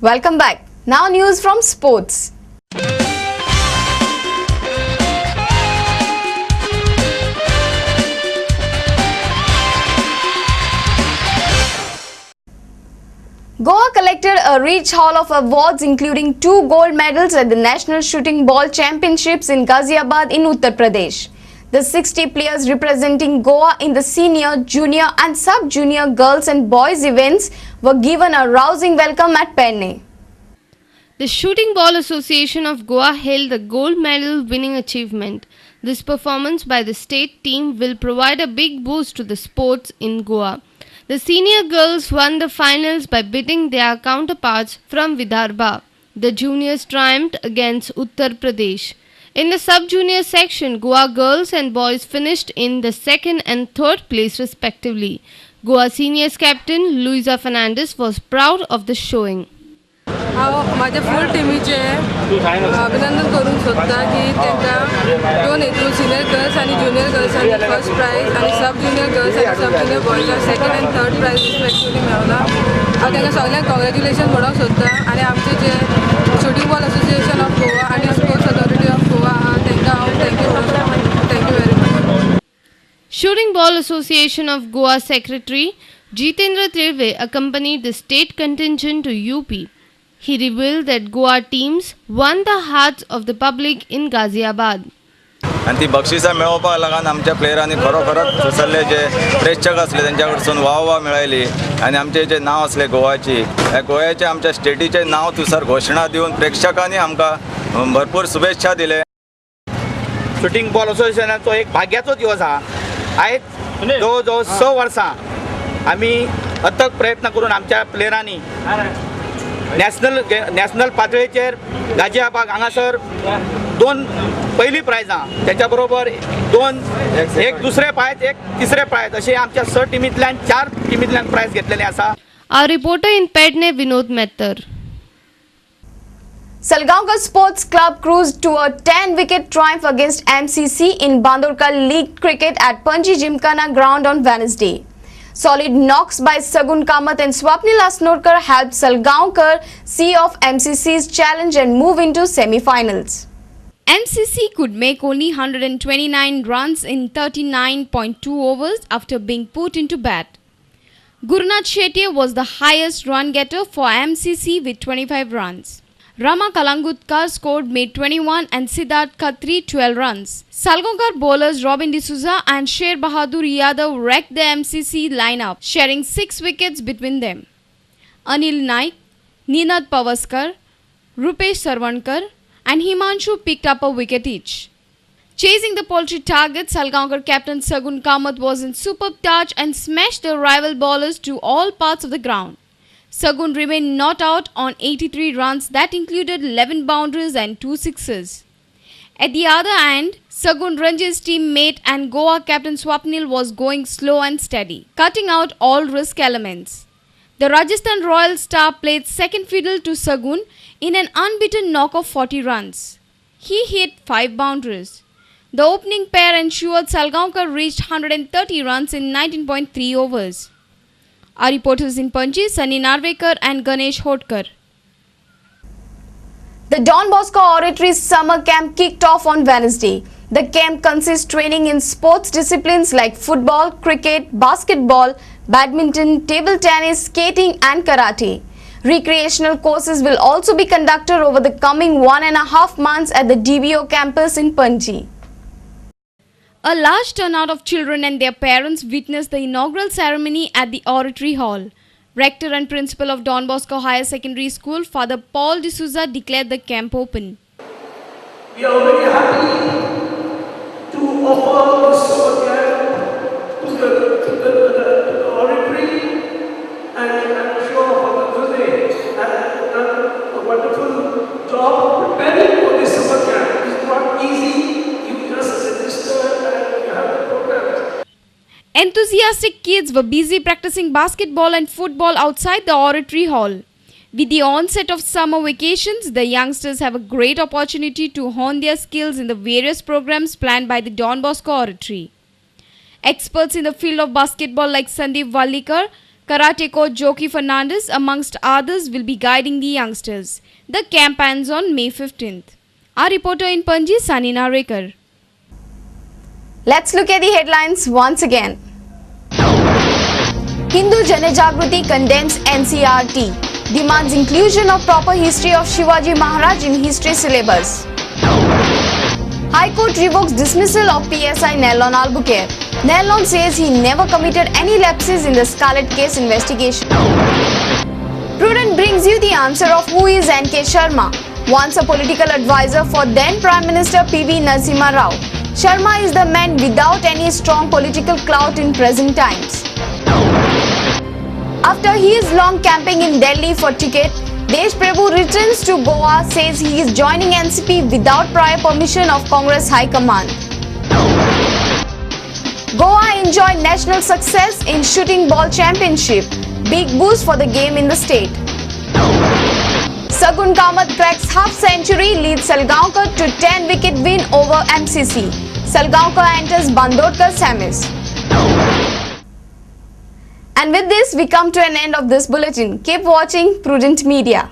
Welcome back. Now news from sports. Goa collected a rich haul of awards including 2 gold medals at the National Shooting Ball Championships in Ghaziabad in Uttar Pradesh. The 60 players representing Goa in the senior, junior and sub-junior girls and boys events were given a rousing welcome at Penne. The Shooting Ball Association of Goa held the gold medal winning achievement. This performance by the state team will provide a big boost to the sports in Goa. The senior girls won the finals by beating their counterparts from Vidarbha. The juniors triumphed against Uttar Pradesh. In the sub-junior section, Goa girls and boys finished in the second and third place respectively. Goa seniors captain Luisa Fernandez was proud of the showing. माझ्या full टीमीचे अभिनंदन करूंक सोदता की तांकां 2 हेतू senior girls आणि junior गर्ल्सांनी फर्स्ट प्राइज आणि सब ज्युनियर गर्ल्स आणि सब ज्युनियर बॉयजांक सेकंड आणि थर्ड प्राइज रिस्पेक्टिवली मेळला. हांव तांकां सगळ्यांक कॉंग्रॅच्युलेशन म्हणूंक सोदता आणि आमचे जे shooting ball association of Goa आणि स्पोर्ट्स अथॉरिटी ऑफ गोवा आहा तांकां हांव थँक्यू म्हणूंक सोदता. Thank you very much. Shooting Ball Association of Goa Secretary Jitendra Tirve accompanied the state contingent to UP. He revealed that Goa teams won the hearts of the public in Ghaziabad. आणि ती बक्षिसां मेळोवपाक लागून आमच्या प्लेयरांनी खरोखरच थंयसरले जे प्रेक्षक असले तेंच्या कडसून वाह मेळयली आणि आमचे जे नांव असले गोवाची ह्या गोव्याचे आमच्या स्टेटीचे नांव थंयसर घोशणा दिवन प्रेक्षकांनी आमकां भरपूर शुभेच्छा दिले. शूटिंग बॉल असोसिएशनाचो एक भाग्याचो दिवस हा. आयज जवळ जवळ 6 वर्सां आमी अथक प्रयत्न करून आमच्या प्लेयरांनी नॅशनल पातळीचेर गाजियाबाद हांगासर 2 पहिली प्रायजां त्याच्या बरोबर 2 एक दुसरे प्रायज एक तिसरे प्रायज अशें आमच्या 6 टिमींतल्यान 4 टिमींतल्यान प्रायज घेतलेले आसा. Our reporter in Pedne Vinod Mettar. Salgaonkar Sports Club cruised to a 10-wicket triumph against MCC in Bandorkar League Cricket at Panji Gymkhana ground on Wednesday. Solid knocks by Sagun Kamath and Swapnil Asnorkar helped Salgaonkar see off MCC's challenge and move into semi-finals. MCC could make only 129 runs in 39.2 overs after being put into bat. Gurunath Shetty was the highest run getter for MCC with 25 runs. Rama Kalangutkar scored made 21 and Siddharth Khatri 12 runs. Salgaonkar bowlers Robin D'Souza and Sher Bahadur Yadav wrecked the MCC lineup, sharing 6 wickets between them. Anil Naik, Ninad Pavaskar, Rupesh Sarvankar and Himanshu picked up a wicket each. Chasing the poultry target, Salgaonkar captain Sagun Kamath was in superb touch and smashed the rival bowlers to all parts of the ground. Sagun remained not out on 83 runs that included 11 boundaries and 2 sixes. At the other end, Sagun Ranji's teammate and Goa captain Swapnil was going slow and steady, cutting out all risk elements. The Rajasthan Royal star played second fiddle to Sagun in an unbeaten knock of 40 runs. He hit 5 boundaries. The opening pair ensured Salgaonkar reached 130 runs in 19.3 overs. Our reporters in Panji, Sunny Narvekar and Ganesh Hotkar. The Don Bosco Oratory summer camp kicked off on Wednesday. The camp consists training in sports disciplines like football, cricket, basketball, badminton, table tennis, skating and karate. Recreational courses will also be conducted over the coming 1.5 months at the DBO campus in Panji. A large turnout of children and their parents witnessed the inaugural ceremony at the Oratory Hall. Rector and Principal of Don Bosco Higher Secondary School, Father Paul D'Souza, declared the camp open. We are very happy to offer this summer camp to the Oratory, and I'm sure Father Jose has done a wonderful job preparing for this summer camp. It's not easy. You just register and you have the program. Enthusiastic kids were busy practicing basketball and football outside the Oratory Hall. With the onset of summer vacations, the youngsters have a great opportunity to hone their skills in the various programs planned by the Don Bosco Oratory. Experts in the field of basketball like Sandeep Wallikar, Karate coach Joki Fernandez, amongst others, will be guiding the youngsters. The camp ends on May 15th. Our reporter in Panji, Sunny Narekar. Let's look at the headlines once again. Hindu Janajagruti condemns NCERT, demands inclusion of proper history of Shivaji Maharaj in history syllabus. High Court revokes dismissal of PSI Nellon Albuquerque. Nellon says he never committed any lapses in the Scarlet case investigation. Prudent brings you the answer of who is N.K. Sharma. Once a political advisor for then Prime Minister P.V. Narasimha Rao, Sharma is the man without any strong political clout in present times. After his long camping in Delhi for ticket, Desh Prabhu returns to Goa, says he is joining NCP without prior permission of Congress High Command. Goa enjoyed national success in Shooting Ball Championship, big boost for the game in the state. Sagun Kamath cracks half-century, leads Salgaonkar to 10-wicket win over MCC. Salgaonkar enters Bandodkar semis. And with this, we come to an end of this bulletin. Keep watching Prudent Media.